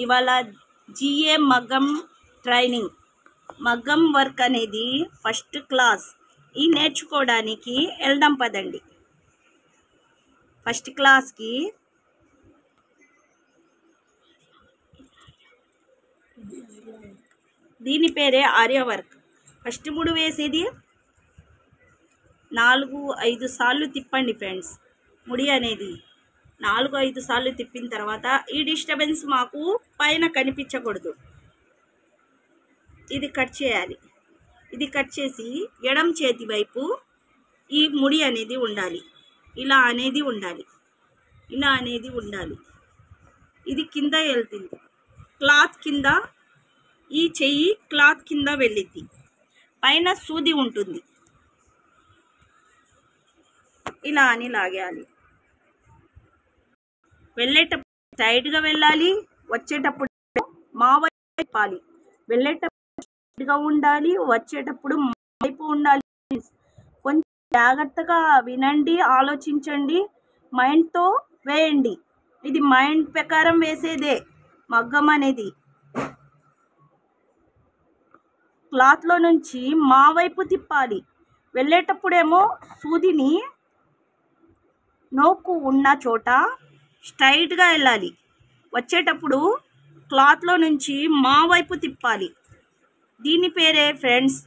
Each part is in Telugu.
ఇవాళ జిఏ మగ్గం ట్రైనింగ్ మగ్గం వర్క్ అనేది ఫస్ట్ క్లాస్. ఈ నేర్చుకోవడానికి వెళ్దాం పదండి. ఫస్ట్ క్లాస్కి దీని పేరే ఆర్య వర్క్. ఫస్ట్ ముడి వేసేది 4-5 సార్లు తిప్పండి ఫ్రెండ్స్. ముడి అనేది 4-5 సార్లు తిప్పిన తర్వాత ఈ డిస్టర్బెన్స్ మాకు పైన కనిపించకూడదు. ఇది కట్ చేయాలి. ఇది కట్ చేసి ఎడమ చేతి వైపు ఈ ముడి అనేది ఉండాలి. ఇలా అనేది ఉండాలి. ఇలా అనేది ఉండాలి. ఇది కింద వెళ్తుంది. క్లాత్ కింద ఈ చెయ్యి క్లాత్ కింద వెళ్ళిద్ది. పైన సూది ఉంటుంది. ఇలా అని లాగేయాలి. వెళ్ళేటప్పుడు టైట్గా వెళ్ళాలి. వచ్చేటప్పుడు మా వైపు తిప్పాలి. వెళ్ళేటప్పుడు టైట్గా ఉండాలి. వచ్చేటప్పుడు మా వైపు ఉండాలి. కొంచెం జాగ్రత్తగా వినండి, ఆలోచించండి, మైండ్తో వేయండి. ఇది మైండ్ ప్రకారం వేసేదే మగ్గం అనేది. క్లాత్లో నుంచి మా వైపు తిప్పాలి. వెళ్ళేటప్పుడేమో సూదిని నోకు ఉన్న చోట స్ట్రైట్గా వెళ్ళాలి. వచ్చేటప్పుడు క్లాత్లో నుంచి మా వైపు తిప్పాలి. దీని పేరే ఫ్రెండ్స్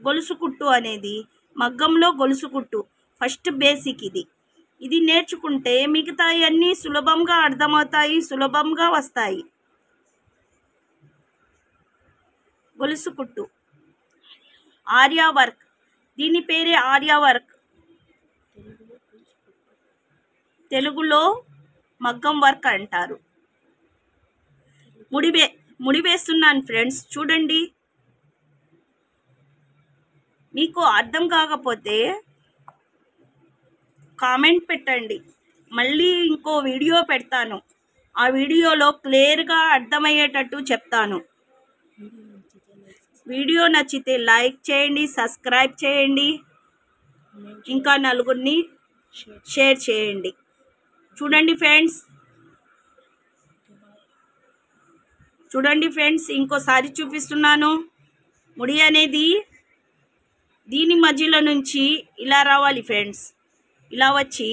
గొలుసు కుట్టు అనేది. మగ్గంలో గొలుసు కుట్టు ఫస్ట్ బేసిక్ ఇది. ఇది నేర్చుకుంటే మిగతా అన్నీ సులభంగా అర్థమవుతాయి, సులభంగా వస్తాయి. గొలుసు కుట్టు ఆర్య వర్క్. దీని పేరే ఆర్య వర్క్. తెలుగులో మగ్గం వర్క్ అంటారు. ముడి వేస్తున్నాను ఫ్రెండ్స్, చూడండి. మీకు అర్థం కాకపోతే కామెంట్ పెట్టండి. మళ్ళీ ఇంకో వీడియో పెడతాను. ఆ వీడియోలో క్లియర్గా అర్థమయ్యేటట్టు చెప్తాను. వీడియో నచ్చితే లైక్ చేయండి, సబ్స్క్రైబ్ చేయండి, ఇంకా నలుగురిని షేర్ చేయండి. చూడండి ఫ్రెండ్స్, ఇంకోసారి చూపిస్తున్నాను. ముడి అనేది దీని మధ్యలో నుంచి ఇలా రావాలి ఫ్రెండ్స్. ఇలా వచ్చి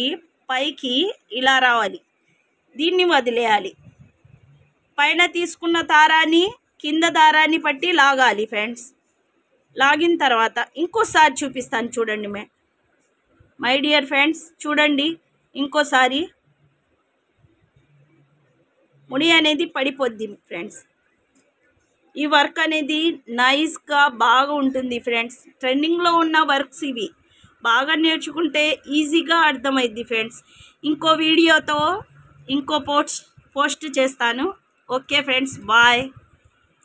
పైకి ఇలా రావాలి. దీన్ని వదిలేయాలి. పైన తీసుకున్న దారాన్ని కింద దారాన్ని పట్టి లాగాలి ఫ్రెండ్స్. లాగిన తర్వాత ఇంకోసారి చూపిస్తాను. చూడండి మై డియర్ ఫ్రెండ్స్, చూడండి ఇంకోసారి. ముడి అనేది పడిపోద్ది ఫ్రెండ్స్. ఈ వర్క్ అనేది నైస్గా బాగా ఉంటుంది ఫ్రెండ్స్. ట్రెండింగ్లో ఉన్న వర్క్స్ ఇవి. బాగా నేర్చుకుంటే ఈజీగా అర్థమైద్ది ఫ్రెండ్స్. ఇంకో వీడియోతో ఇంకో పోస్ట్ చేస్తాను. Okay friends, bye.